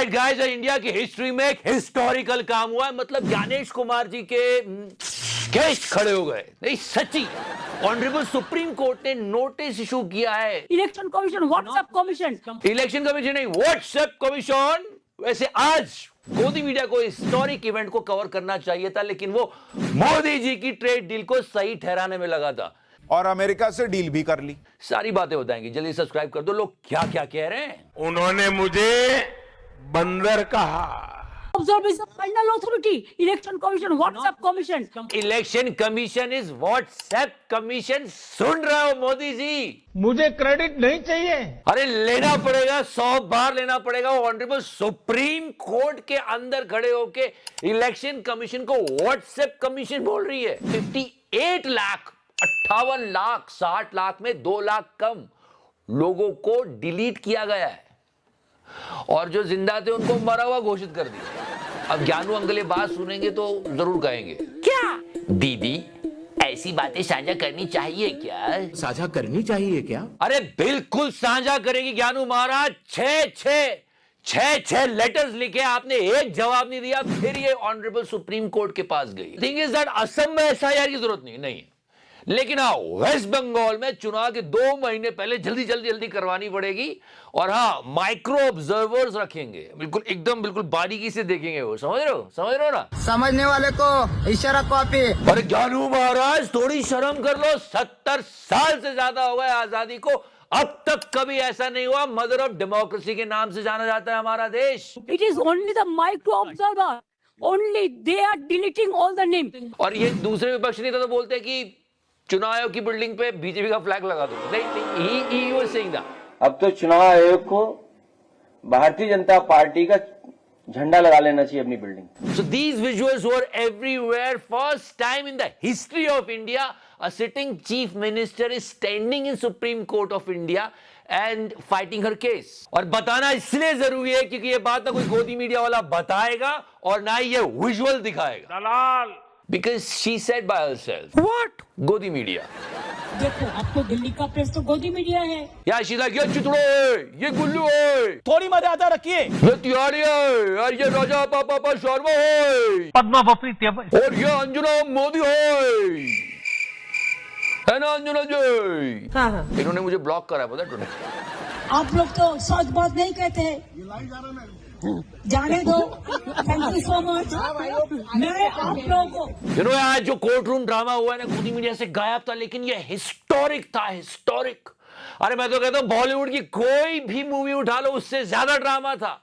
Alright guys, India की history में एक हिस्टोरिकल काम हुआ है। मतलब ज्ञानेश कुमार जी के गेस्ट खड़े हो गए। नहीं सच्ची, ऑनरेबल सुप्रीम कोर्ट ने नोटिस इशू किया है। Election commission, WhatsApp commission, election commission नहीं, व्हाट्सएप कमीशन। वैसे आज गोदी मीडिया को हिस्टोरिक इवेंट को कवर करना चाहिए था, लेकिन वो मोदी जी की ट्रेड डील को सही ठहराने में लगा था और अमेरिका से डील भी कर ली। सारी बातें बताएंगे, जल्दी सब्सक्राइब कर दो। लोग क्या क्या कह रहे हैं। उन्होंने मुझे बंदर कहा। Observation, final authority, election commission, WhatsApp commission. Election commission is WhatsApp commission. सुन रहे हो मोदी जी? मुझे क्रेडिट नहीं चाहिए। अरे लेना पड़ेगा, 100 बार लेना पड़ेगा। ऑनरेबल सुप्रीम कोर्ट के अंदर खड़े होके इलेक्शन कमीशन को व्हाट्सएप कमीशन बोल रही है। 58 लाख, 58 लाख, 60 लाख में 2 लाख कम लोगों को डिलीट किया गया है और जो जिंदा थे उनको मरा हुआ घोषित कर दिया। अब ज्ञानू अंकल ये बात सुनेंगे तो जरूर कहेंगे, क्या दीदी ऐसी बातें साझा करनी चाहिए क्या? साझा करनी चाहिए क्या? अरे बिल्कुल साझा करेगी ज्ञानू महाराज। छह लेटर्स लिखे, आपने एक जवाब नहीं दिया, फिर ये ऑनरेबल सुप्रीम कोर्ट के पास गई। थिंग इज दैट असम में एसआईआर की जरूरत नहीं, लेकिन हाँ वेस्ट बंगाल में चुनाव के 2 महीने पहले जल्दी करवानी पड़ेगी। और हाँ, माइक्रो ऑब्जर्वर्स रखेंगे, बिल्कुल बारीकी से देखेंगे वो। समझ रहे हो ना? समझने वाले को इशारा कॉपी। अरे ज्ञानू महाराज थोड़ी शर्म कर लो। 70 साल से ज्यादा हो गए आजादी को, अब तक कभी ऐसा नहीं हुआ। मदर ऑफ डेमोक्रेसी के नाम से जाना जाता है हमारा देश। It is only the micro observer, only they are deleting all the name. और ये दूसरे विपक्ष नेता तो बोलते हैं कि चुनाव आयोग की बिल्डिंग पे बीजेपी का फ्लैग लगा दो। नहीं, ही वाज सेइंग दैट। अब तो चुनाव आयोग को भारतीय जनता पार्टी का झंडा लगा लेना चाहिए अपनी building. So these visuals were everywhere. First time in the history of India, a sitting chief minister is standing in Supreme Court of India and fighting her case. और बताना इसलिए जरूरी है क्योंकि ये बात ना कोई गोदी मीडिया वाला बताएगा और ना ही ये विजुअल दिखाएगा। दलाल। Because she said by herself. What? गोदी मीडिया। देखो, आपको दिल्ली का प्रेस तो गोदी मीडिया है। या शीला, ये चितड़ो है, ये गुल्लू है, थोड़ी मर्यादा रखिए। ये तिवारी है, और ये राजा पापा शर्मा है, पद्मा पप्री और ये अंजना मोदी है ना अंजना जी? हाँ। इन्होंने मुझे ब्लॉक करा, पता है? आप लोग तो सच बात नहीं कहते हैं। जाने दो। Thank you so much. मैं आप लोगों को आज जो कोर्ट रूम ड्रामा हुआ है ना, गोदी मीडिया से गायब था, लेकिन ये हिस्टोरिक था, हिस्टोरिक। अरे मैं तो कहता हूँ बॉलीवुड की कोई भी मूवी उठा लो, उससे ज्यादा ड्रामा था।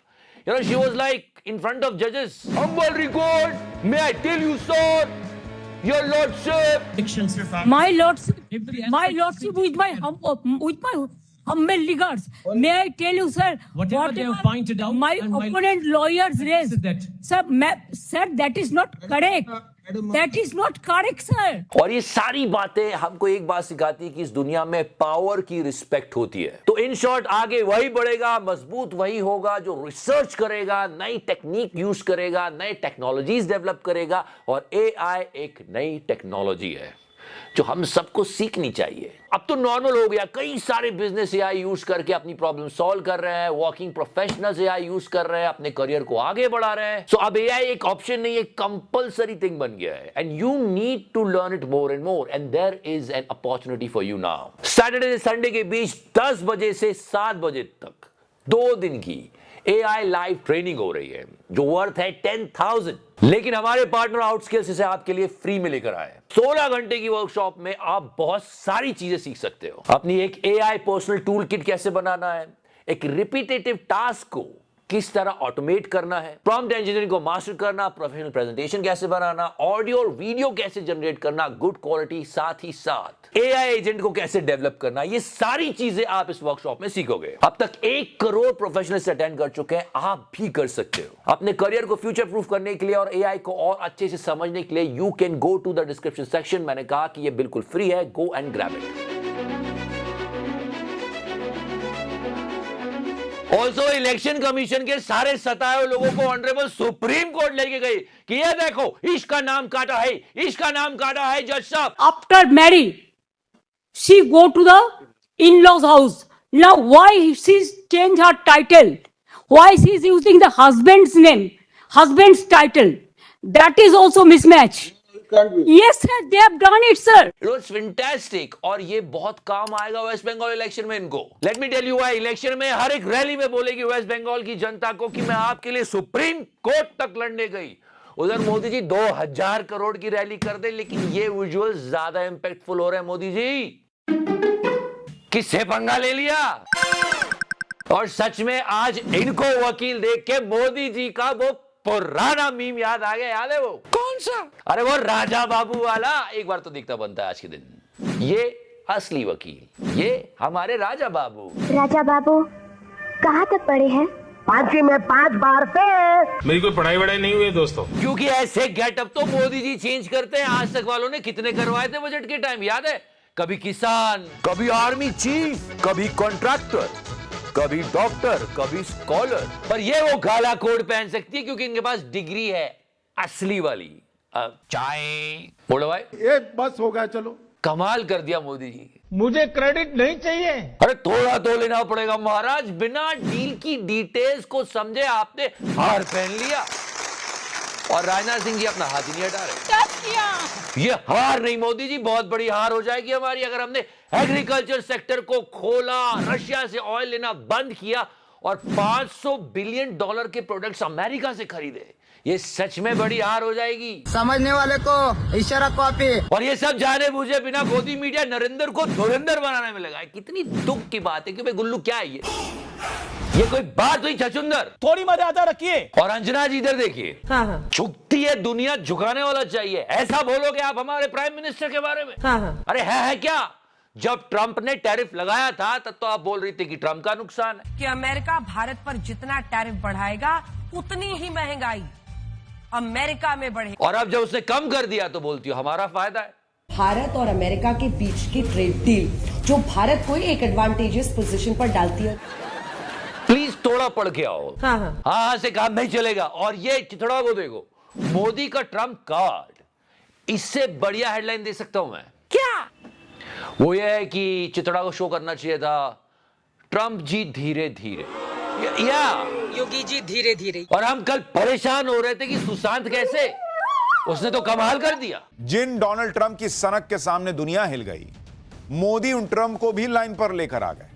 She was like in front of जजेस। Humble record, may I tell you sir, your lordship, my lordship with my humble regards. May I tell you, sir, Whatever they have pointed out, my and my opponent lawyers raised, that. sir, that is not correct. That is not correct, sir. और ये सारी बातें हमको एक बात सिखाती है कि इस दुनिया में पावर की रिस्पेक्ट होती है। तो इन शॉर्ट, आगे वही बढ़ेगा, मजबूत वही होगा जो रिसर्च करेगा, नई टेक्निक यूज करेगा, नए टेक्नोलॉजीज डेवलप करेगा। और एआई एक नई टेक्नोलॉजी है जो हम सबको सीखनी चाहिए। अब तो नॉर्मल हो गया, कई सारे बिजनेस एआई यूज करके अपनी प्रॉब्लम सॉल्व कर रहे हैं। वर्किंग प्रोफेशनल्स एआई यूज कर रहे हैं, अपने करियर को आगे बढ़ा रहे हैं। सो अब एआई एक ऑप्शन नहीं, एक कंपलसरी थिंग बन गया है and you need to learn it more and more and there is an opportunity for you now. Saturday से संडे के बीच 10 बजे से 7 बजे तक 2 दिन की एआई लाइव ट्रेनिंग हो रही है जो वर्थ है 10,000। लेकिन हमारे पार्टनर आउटस्किल्स इसे आपके लिए फ्री में लेकर आए। 16 घंटे की वर्कशॉप में आप बहुत सारी चीजें सीख सकते हो। अपनी एक एआई पर्सनल टूल किट कैसे बनाना है, एक रिपीटेटिव टास्क को किस तरह ऑटोमेट करना है, प्रॉम्प्ट इंजीनियरिंग को मास्टर करना, प्रोफेशनल प्रेजेंटेशन कैसे बनाना, ऑडियो और वीडियो कैसे जनरेट करना गुड क्वालिटी, साथ ही साथ एआई एजेंट को कैसे डेवलप करना, ये सारी चीजें आप इस वर्कशॉप में सीखोगे। अब तक 1 करोड़ प्रोफेशनल्स अटेंड कर चुके हैं, आप भी कर सकते हो। अपने करियर को फ्यूचर प्रूफ करने के लिए और एआई को और अच्छे से समझने के लिए you can go to the description section. मैंने कहा कि ये बिल्कुल फ्री है, go and grab it. Also election commission के सारे सताए हुए लोगों को ऑनरेबल सुप्रीम कोर्ट लेके गई कि ये देखो इसका नाम काटा है, इसका नाम काटा है जज साहब। after married, she go to the in-laws house. Now why she change her title? Why he is using the husband's name, husband's title? That is also mismatch. Yes, sir, they have done it, sir. It was fantastic और ये बहुत काम आएगा waste Bengal election में इनको. Let me tell you why. Election में हर एक रैली में बोलेगी वेस्ट बंगाल की जनता को कि मैं आपके लिए सुप्रीम कोर्ट तक लड़ने गई. उधर मोदी जी 2000 करोड़ की रैली कर दे, लेकिन ये विजुअल ज्यादा इंपैक्टफुल हो रहे हैं. मोदी जी किससे पंगा ले लिया? और सच में आज इनको वकील देख के मोदी जी का वो पुराना मीम याद आ गया. याद है वो कौन सा? अरे वो राजा बाबू वाला. एक बार तो दिखता बनता है आज के दिन. ये असली वकील, ये हमारे राजा बाबू. राजा बाबू कहाँ तक पढ़े हैं? 5वीं में 5 बार फेल। मेरी कोई पढ़ाई वढ़ाई नहीं हुई है दोस्तों. क्योंकि ऐसे गेटअप तो मोदी जी चेंज करते हैं. आज तक वालों ने कितने करवाए थे बजट के टाइम, याद है? कभी किसान, कभी आर्मी चीफ, कभी कॉन्ट्रैक्टर, कभी डॉक्टर, कभी स्कॉलर. पर ये वो काला कोट पहन सकती है क्योंकि इनके पास डिग्री है असली वाली. चाय बोलो भाई. ये बस हो गया, चलो. कमाल कर दिया मोदी जी. मुझे क्रेडिट नहीं चाहिए. अरे थोड़ा तो लेना पड़ेगा महाराज. बिना डील की डिटेल्स को समझे आपने हार पहन लिया. और राजनाथ सिंह जी अपना हाथ ही नहीं हटा रहे. ये हार नहीं मोदी जी, बहुत बड़ी हार हो जाएगी हमारी अगर हमने एग्रीकल्चर सेक्टर को खोला, रशिया से ऑयल लेना बंद किया और $500 बिलियन के प्रोडक्ट्स अमेरिका से खरीदे. ये सच में बड़ी हार हो जाएगी. समझने वाले को इशारा कॉपी. और ये सब जाने बूझे बिना मोदी मीडिया नरेंद्र को धुरंधर बनाने में लगा है. कितनी दुख की बात है कि भाई गुल्लू क्या है ये कोई बात हुई छचुंदर? थोड़ी मर्यादा रखिए. और अंजना जी इधर देखिए. झुकती है दुनिया, झुकाने वाला चाहिए. ऐसा बोलोगे आप हमारे प्राइम मिनिस्टर के बारे में? अरे है क्या? जब ट्रंप ने टैरिफ लगाया था तब तो आप बोल रही थी कि ट्रंप का नुकसान है, कि अमेरिका भारत पर जितना टैरिफ बढ़ाएगा उतनी ही महंगाई अमेरिका में बढ़ेगी. और अब जब उसने कम कर दिया तो बोलती हो हमारा फायदा है. भारत और अमेरिका के बीच की ट्रेड डील जो भारत को एक एडवांटेजियस पोजीशन पर डालती है. प्लीज थोड़ा पढ़ के आओ. हाँ से काम नहीं चलेगा. और ये चिथड़ा को देखो, मोदी का ट्रंप कार्ड. इससे बढ़िया हेडलाइन दे सकता हूं मैं. क्या? वो ये है कि चिथड़ा को शो करना चाहिए था ट्रंप जी धीरे धीरे, या योगी जी धीरे धीरे. और हम कल परेशान हो रहे थे कि सुशांत कैसे, उसने तो कमाल कर दिया. जिन डोनाल्ड ट्रंप की सनक के सामने दुनिया हिल गई, मोदी उन ट्रंप को भी लाइन पर लेकर आ गए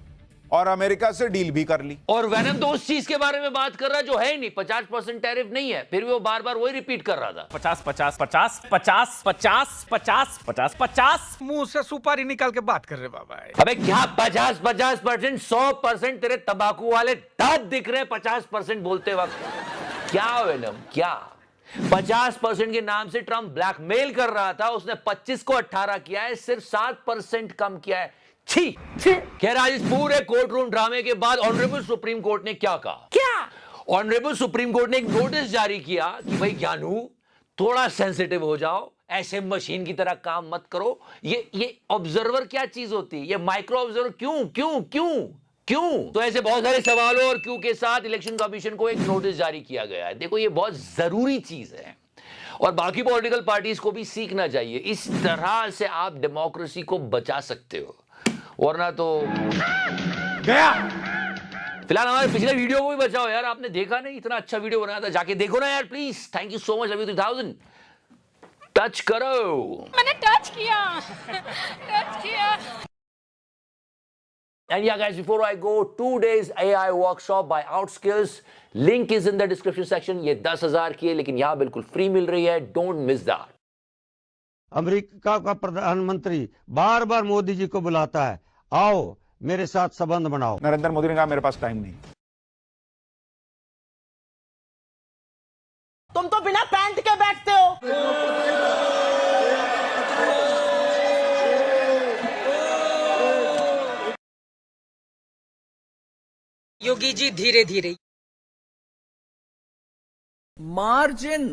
और अमेरिका से डील भी कर ली. और वैनम तो उस चीज के बारे में बात कर रहा है जो है ही नहीं. 50% टैरिफ नहीं है, फिर भी वो बार बार वही रिपीट कर रहा था. 50 50 50 50 50 50 50 50. मुंह से सुपारी निकाल के बात कर रहे बाबा. अबे क्या 50% 100% तेरे तंबाकू वाले दांत दिख रहे 50% बोलते वक्त. क्या वैनम क्या? 50% के नाम से ट्रंप ब्लैकमेल कर रहा था. उसने 25 को 18 किया है, सिर्फ 7% कम किया है. छी. खैर आज इस पूरे कोर्ट रूम ड्रामे के बाद ऑनरेबल सुप्रीम कोर्ट ने क्या कहा? क्या? ऑनरेबल सुप्रीम कोर्ट ने एक नोटिस जारी किया कि भाई ज्ञानू थोड़ा सेंसिटिव हो जाओ, ऐसे मशीन की तरह काम मत करो. ये ऑब्जर्वर क्या चीज होती है? ये माइक्रो ऑब्जर्वर क्यों क्यों क्यों क्यों? तो ऐसे बहुत सारे सवालों और क्यों के साथ इलेक्शन कमीशन को एक नोटिस जारी किया गया है. देखो ये बहुत जरूरी चीज है और बाकी पॉलिटिकल पार्टीज को भी सीखना चाहिए. इस तरह से आप डेमोक्रेसी को बचा सकते हो, वरना तो गया. फिलहाल हमारे पिछले वीडियो को भी बचाओ यार. आपने देखा नहीं, इतना अच्छा वीडियो बनाया था, जाके देखो ना यार please. Thank you so much. अभी 2000 टच करो. मैंने टच किया. And yeah guys, before I go, 2 days AI workshop by OutSkills, link is in the description section. ये 10,000 की है लेकिन यहाँ बिल्कुल फ्री मिल रही है. Don't miss that. अमेरिका का प्रधानमंत्री बार बार मोदी जी को बुलाता है, आओ मेरे साथ संबंध बनाओ. नरेंद्र मोदी ने कहा मेरे पास टाइम नहीं. तुम तो बिना पैंट के बैठते हो. योगी जी धीरे धीरे. मार्जिन